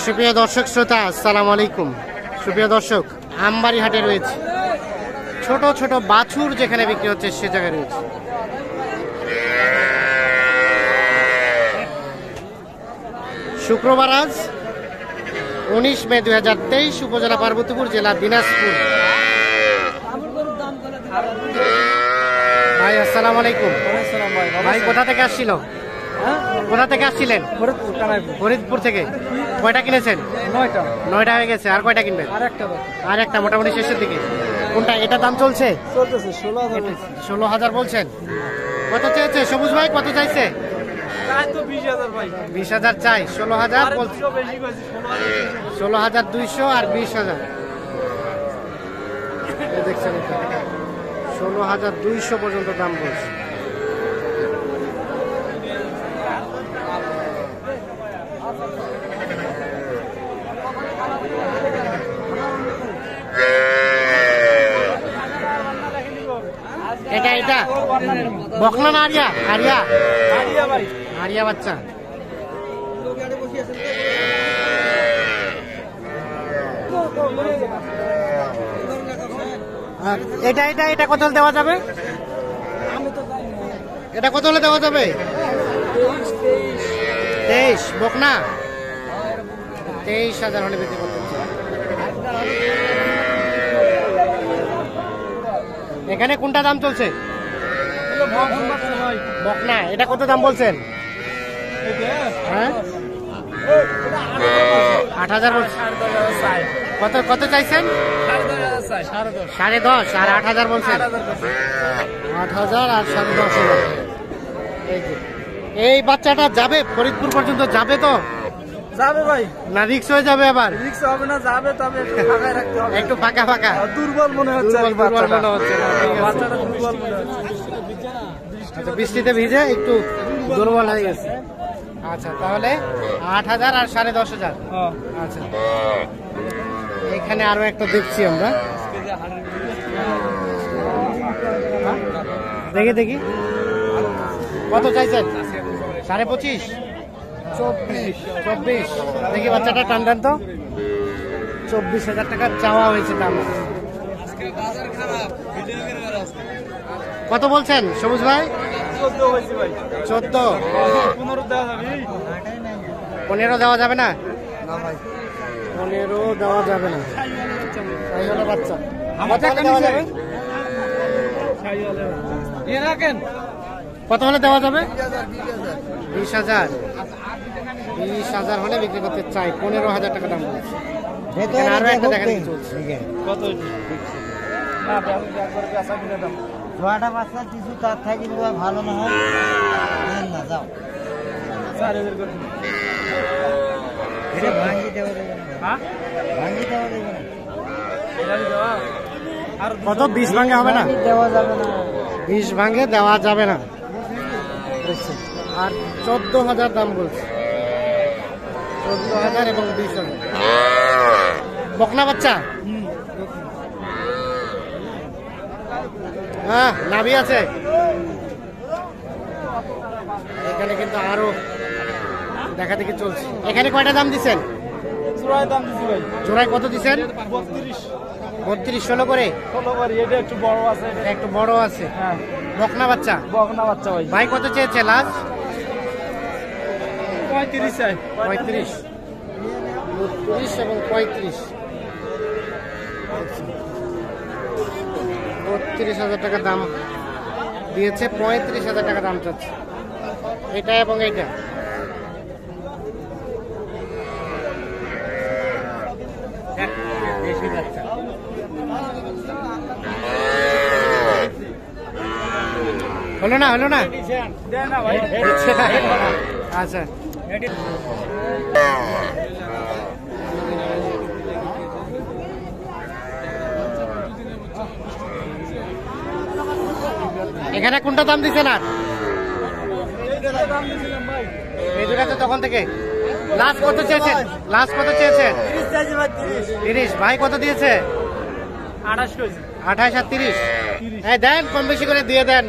সুপ্রিয় দর্শক শ্রোতা, আসসালামু আলাইকুম। সুপ্রিয় দর্শক, আমবাড়ি হাটে রয়েছে ছোট ছোট বাছুর, যেখানে বিক্রি হচ্ছে সে জায়গায় রয়েছে। শুক্রবার আজ 19 মে 2023, উপজেলা পার্বতীপুর, জেলা দিনাজপুর। ভাই আসসালামু আলাইকুম। ভাই কোথা থেকে আসছিল? কোথা থেকে আসছিলেন? ফরিদপুর থেকে। কয়টা কিনেছেন? 9টা হয়ে গেছে। আর কয়টা কিনবেন? আর একটা, মোটামুটি শেষের দিকে। কোনটা? এটা দাম চলছে 16,000 বলছেন। কত চেয়েছে সবুজ ভাই? কত চাইছে? 20,000 চাই। 16,000 বলছে। 16,200 আর 20,000 দেখছেন। 16,200 পর্যন্ত দাম বলছে। এটা বকনা না আরিয়া? আরিয়া বাচ্চা। এটা কত হলে দেওয়া যাবে? এটা কত হলে দেওয়া যাবে? 23 বকনা। 23,000 হলে বিক্রি করতে। এখানে কোনটা দাম চলছে? বকনা। এটা কত দাম বলছেন? হ্যাঁ, 8,000 বলছেন। কত চাইছেন? 10.5 আর 8,000 বলছেন। 8,000 আর 10.5। এই বাচ্চাটা যাবে ফরিদপুর পর্যন্ত? যাবে তো? যাবে ভাই। না রিক্স হয়ে যাবে? আবার রিক্স হবে না, যাবে, তবে একটু ফাঁকা রাখতে হবে। একটু ফাঁকা দুর্বল মনে হচ্ছে। বাচ্চাটা দুর্বল মনে হচ্ছে। বৃষ্টিতে ভিজে একটু দুর্বল হয়ে গেছে। আচ্ছা, তাহলে 8,000 আর 10.5। আচ্ছা, এখানে আরো একটা দেখছি আমরা। দেখি কত চাইছেন? 25.5? 24। দেখি বাচ্চাটা টান তো। 24,000 টাকা চাওয়া হয়েছে দাম। কত বলছেন সবুজ ভাই? 14। 15 দেওয়া যাবে না? 15 দেওয়া যাবে না। বাচ্চা দেওয়া যাবে? কত হলে দেওয়া যাবে? 20,000। 20,000 হলে বিক্রি করতে চাই। 15,000 টাকা দাম বলছে। আরো একটা দেখা দেখি চলছে। কিছু তার থাকি ভালো না হয় না, যাও। ভাঙ্গি দেওয়া যাবে না। কত? 20 ভাঙে হবে না? দেওয়া যাবে না। 20 ভাঙে দেওয়া যাবে না। আর 14,000 দাম বলছে। 14,000 এবং 20,000। বকনা বাচ্চা? হ্যাঁ, নাভি আছে। এখানে কিন্তু আরো দেখা দেখি চলছে। এখানে কয়টা দাম দিচ্ছেন? জোড়ায় কত দিচ্ছেন? 32। 16 করে? এটা একটু বড় আছে। একটু বড় আছে। বকনা বাচ্চা? ভাই কত চেয়েছে লাস্ট? 35 চাই। 35, 32 এবং 35। 32,000 টাকা দাম দিয়েছে। 35,000 টাকা দাম চাচ্ছে এটা এবং এটা। হলো না? আচ্ছা, এখানে কোনটা দাম দিচ্ছেন? আর এই দুটাতে তখন থেকে লাস্ট কত চেয়েছেন? 30। ভাই কত দিয়েছে? 28 আর 30। হ্যাঁ, দেন, কম বেশি করে দিয়ে দেন।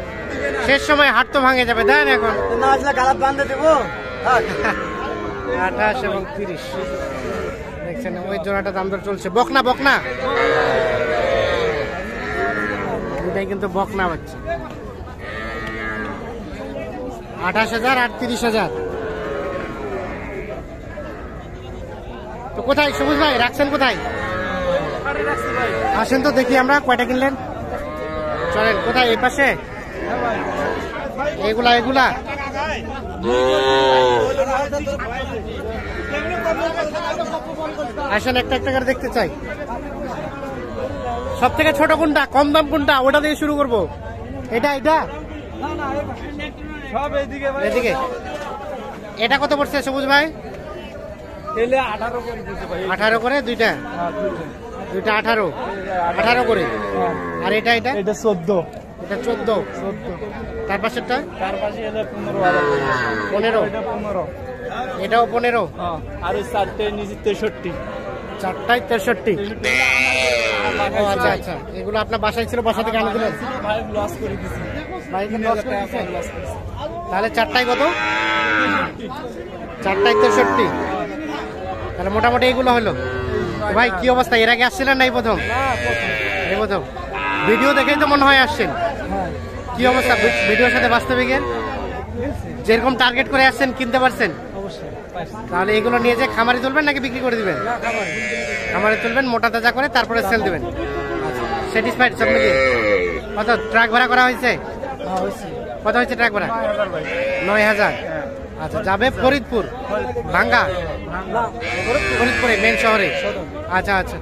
শেষ সময় হাট তো ভাঙে যাবে। দেন এখন। না আসলে গালাপ বান্ধে দেবো। 28 এবং 30। দেখছেন ওই জোড়াটা দাম দর চলছে। বকনা বকনা এটাই কিন্তু বকনা বাচ্চা। 28,000 আর 30,000। তো কোথায় সবুজ ভাই রাখছেন কোথায়? আসেন তো দেখি আমরা কয়টা কিনলেন। চলেন কোথায় এই পাশে এগুলা এগুলা আসেন একটা একটা করে দেখতে চাই। সব থেকে ছোট কোনটা কম দাম কোনটা ওটা দিয়ে শুরু করবো। এটা এটা সব এইদিকে ভাই এদিকে এটা কত পড়ছে সবুজ ভাই? এলে 18 করে দিতে ভাই 18 করে দুইটা দুইটা 18 করে। আর এটা এটা এটা 14 এটা 14 তার পাশেরটা তার পাশে এলে 15 15 এটা 15 এটাও 15 হ্যাঁ আর ওই চারটে নিচে 63 চারটায় 63। ও আচ্ছা আচ্ছা এগুলো আপনার বাসায় ছিল বাসা থেকে আনে দিলেন? ভাই লস করে দিছি বাড়িতে 3000 লস করে টাকা দিছেন? লস করেছি তাহলে চারটায় কত? চারটায় 63। তাহলে মোটামুটি এগুলো হলো। তো ভাই কি অবস্থা এর আগে আসছিলেন না এই প্রথম? এই প্রথম ভিডিও দেখেই তো মনে হয় আসছেন। কি অবস্থা ভিডিওর সাথে বাস্তবিকের যেরকম টার্গেট করে আসছেন কিনতে পারছেন? অবশ্যই তাহলে এগুলো নিয়ে যে খামারে তুলবেন নাকি বিক্রি করে দিবেন? খামারে তুলবেন মোটা তাজা করে তারপরে সেল দিবেন। স্যাটিসফাইড সব মিলিয়ে? কত ট্রাক ভাড়া করা হয়েছে? কত হয়েছে ট্রাক ভাড়া? 9,000। আচ্ছা যাবে ফরিদপুর ভাঙ্গা ফরিদপুরে মেন শহরে। আচ্ছা আচ্ছা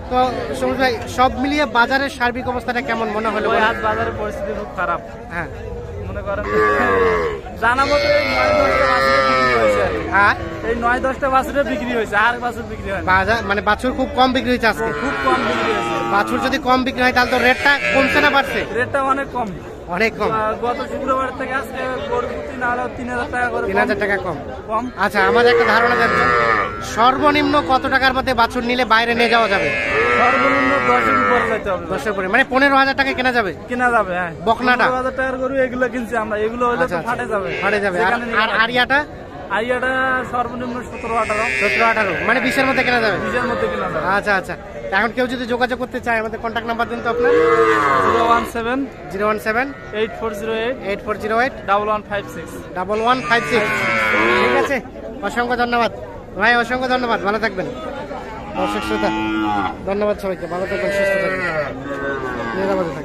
তো সবুজ ভাই সব মিলিয়ে বাজারের সার্বিক অবস্থাটা কেমন মনে হলো? ওই হাত বাজারের পরিস্থিতি খুব খারাপ হ্যাঁ মনে করেন জানা মতো এই 9-10টা বাছুরে বিক্রি হয়েছে আর এই 9-10টা বাছুরে বিক্রি হয়েছে আর বাছুর বিক্রি হয় না বাজার মানে বাছুর খুব কম বিক্রি হয়েছে আজকে। খুব কম বিক্রি হয়েছে বাছুর যদি কম বিক্রি হয় তাহলে তো রেটটা কমছে না বাড়ছে? রেটটা অনেক কম অনেক কম। গত শুক্রবার থেকে আজকে গরু প্রতি না হলেও 3,000 টাকা করে 3,000 টাকা কম। কম আচ্ছা আমাদের একটা ধারণা দেন তো, সর্বনিম্ন কত টাকার মধ্যে বাছুর নিলে বাইরে নিয়ে যাওয়া যাবে? সর্বনিম্ন 10-এর উপরে যেতে হবে 10-এর উপরে মানে 15,000 টাকা কেনা যাবে কেনা যাবে। হ্যাঁ বকনাটা? 15,000 টাকার গরু এগুলো কিনছি আমরা এগুলো হলে আচ্ছা তো ফাটে যাবে ফাটে যাবে। আর সেখানে নিয়ে আর আরিয়াটা? আইয়াটা সর্বনিম্ন 17-18 17-18 মানে 20-এর মধ্যে কেনা যাবে? 20-এর মধ্যে কেনা যাবে। আচ্ছা আচ্ছা এখন কেউ যদি যোগাযোগ করতে চায় আমাদের কন্ট্যাক্ট নাম্বার দিন তো আপনার। 017 017 8408 8408 1156 1156। ঠিক আছে অসংখ্য ধন্যবাদ ভাই, অসংখ্য ধন্যবাদ, ভালো থাকবেন। দর্শক শ্রোতা ধন্যবাদ সবাইকে, ভালো থাকবেন, সুস্থ থাকবেন, নিরাপদে থাকবেন।